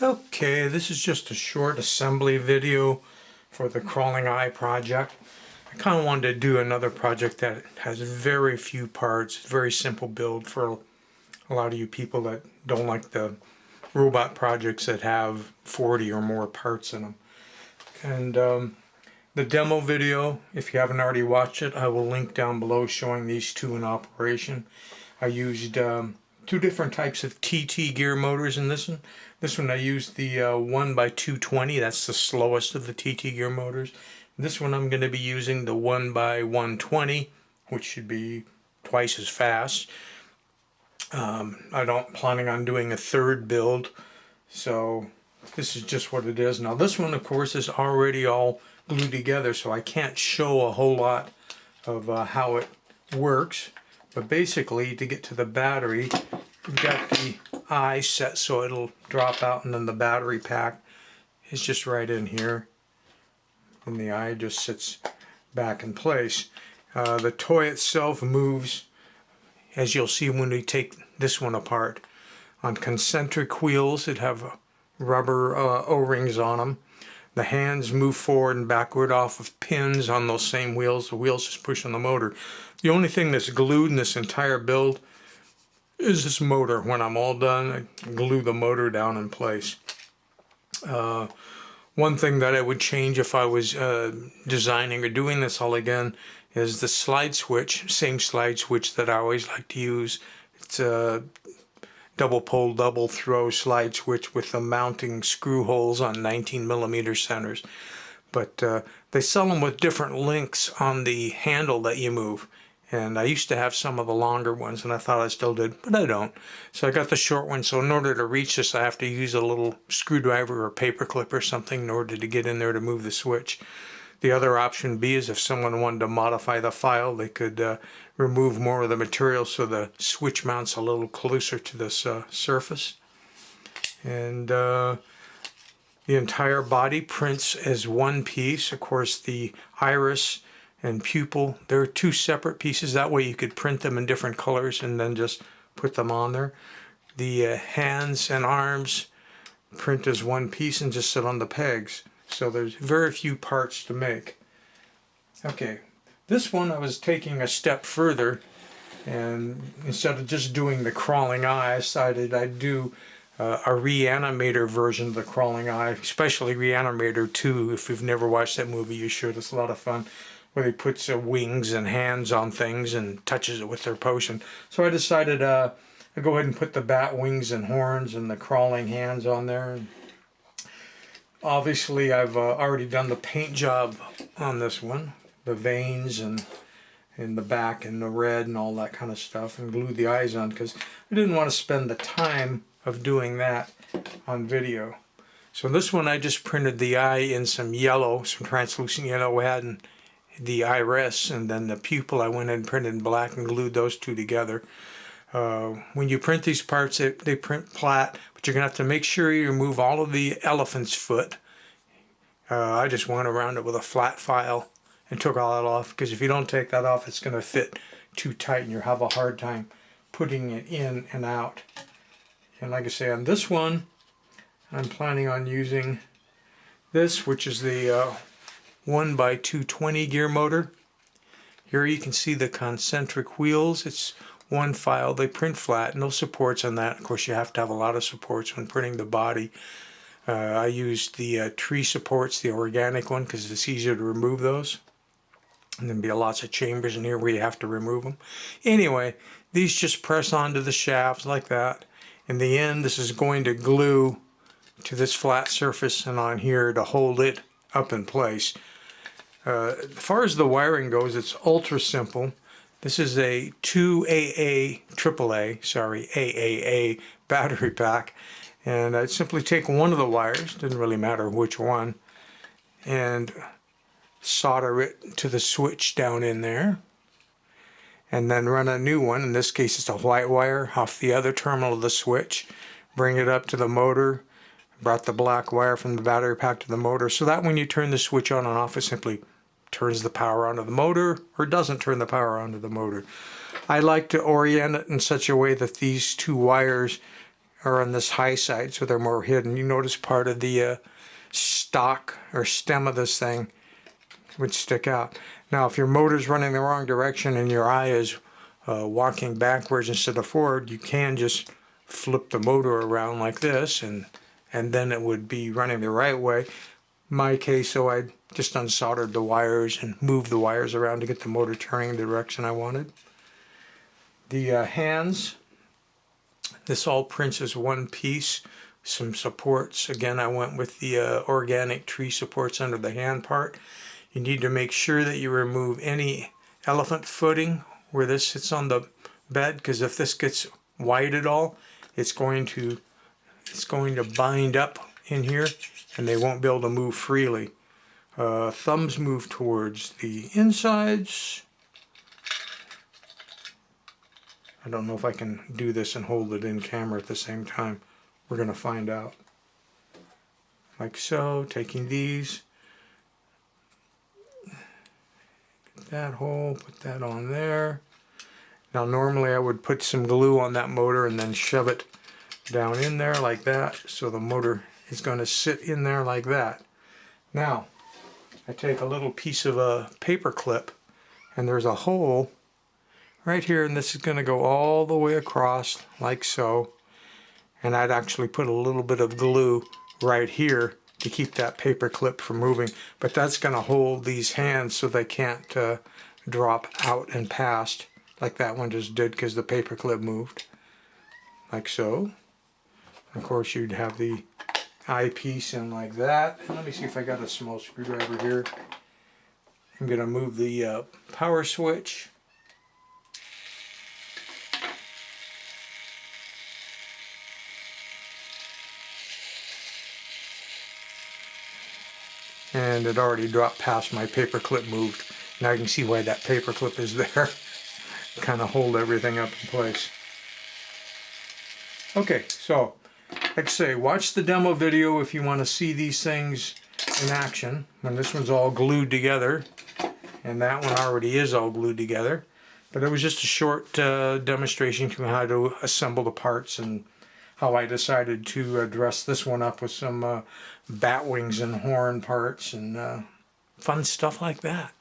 Okay, this is just a short assembly video for the crawling eye project. I kind of wanted to do another project that has very few parts, very simple build for a lot of you people that don't like the robot projects that have 40 or more parts in them. And the demo video, if you haven't already watched it, I will link down below showing these two in operation. I used two different types of TT gear motors in this one. This one I used the 1x220, that's the slowest of the TT gear motors. This one I'm going to be using the 1x120, which should be twice as fast. I don't planning on doing a third build, so this is just what it is. Now this one, of course, is already all glued together, so I can't show a whole lot of how it works. But basically, to get to the battery, you've got the eye set so it'll drop out, and then the battery pack is just right in here. And the eye just sits back in place. The toy itself moves, as you'll see when we take this one apart, on concentric wheels that have rubber O-rings on them. The hands move forward and backward off of pins on those same wheels. The wheels just push on the motor. The only thing that's glued in this entire build is this motor. When I'm all done, I glue the motor down in place. One thing that I would change if I was designing or doing this all again is the slide switch, same slide switch that I always like to use. It's a double pole, double throw slide switch with the mounting screw holes on 19mm centers. But they sell them with different links on the handle that you move. And I used to have some of the longer ones, and I thought I still did, but I don't. So I got the short one, so in order to reach this, I have to use a little screwdriver or paper clip or something in order to get in there to move the switch. The other option B is if someone wanted to modify the file, they could remove more of the material so the switch mounts a little closer to this surface. And the entire body prints as one piece. Of course, the iris and pupil, they're two separate pieces. That way you could print them in different colors and then just put them on there. The hands and arms print as one piece and just sit on the pegs. So there's very few parts to make. Okay, this one I was taking a step further, and instead of just doing the crawling eye, I decided I'd do a Reanimator version of the crawling eye, especially Reanimator 2. If you've never watched that movie, you should. It's a lot of fun, where he puts wings and hands on things and touches it with their potion. So I decided I'd go ahead and put the bat wings and horns and the crawling hands on there. Obviously, I've already done the paint job on this one, the veins and in the back and the red and all that kind of stuff, and glued the eyes on because I didn't want to spend the time of doing that on video. So this one I just printed the eye in some yellow, some translucent yellow, and the iris, and then the pupil I went and printed in black and glued those two together. When you print these parts, they print flat, but you're going to have to make sure you remove all of the elephant's foot. I just went around it with a flat file and took all that off, because if you don't take that off, it's going to fit too tight and you'll have a hard time putting it in and out. And like I say, on this one, I'm planning on using this, which is the 1x220 gear motor. Here you can see the concentric wheels. It's one file. They print flat, no supports on that. Of course, you have to have a lot of supports when printing the body. I used the tree supports, the organic one, because it's easier to remove those. And there'll be lots of chambers in here where you have to remove them. Anyway, these just press onto the shafts like that. In the end, this is going to glue to this flat surface and on here to hold it up in place. As far as the wiring goes, it's ultra simple. This is a 2AA, AAA battery pack, and I'd simply take one of the wires, didn't really matter which one, and solder it to the switch down in there, and then run a new one. In this case, it's a white wire off the other terminal of the switch, bring it up to the motor, brought the black wire from the battery pack to the motor, so that when you turn the switch on and off, it simply turns the power onto the motor or doesn't turn the power onto the motor. I like to orient it in such a way that these two wires are on this high side, so they're more hidden. You notice part of the stock or stem of this thing would stick out. Now if your motor's running the wrong direction and your eye is walking backwards instead of forward, you can just flip the motor around like this, and then it would be running the right way. My case, so I just unsoldered the wires and moved the wires around to get the motor turning the direction I wanted. The hands, this all prints as one piece. Some supports, again I went with the organic tree supports under the hand part. You need to make sure that you remove any elephant footing where this sits on the bed, because if this gets wide at all, it's going to bind up in here and they won't be able to move freely. Thumbs move towards the insides. I don't know if I can do this and hold it in camera at the same time. We're going to find out. Like so, taking these, get that hole, put that on there. Now normally I would put some glue on that motor and then shove it down in there like that, so the motor is going to sit in there like that. Now I take a little piece of a paper clip, and there's a hole right here, and this is going to go all the way across like so, and I'd actually put a little bit of glue right here to keep that paper clip from moving, but that's going to hold these hands so they can't drop out and past like that one just did because the paper clip moved like so. Of course you'd have the eyepiece in like that. And let me see if I got a small screwdriver here. I'm going to move the power switch. And it already dropped past my paper clip moved. Now you can see why that paper clip is there. Kind of hold everything up in place. Okay, so like I say, watch the demo video if you want to see these things in action when this one's all glued together, and that one already is all glued together. But it was just a short demonstration to how to assemble the parts and how I decided to dress this one up with some bat wings and horn parts and fun stuff like that.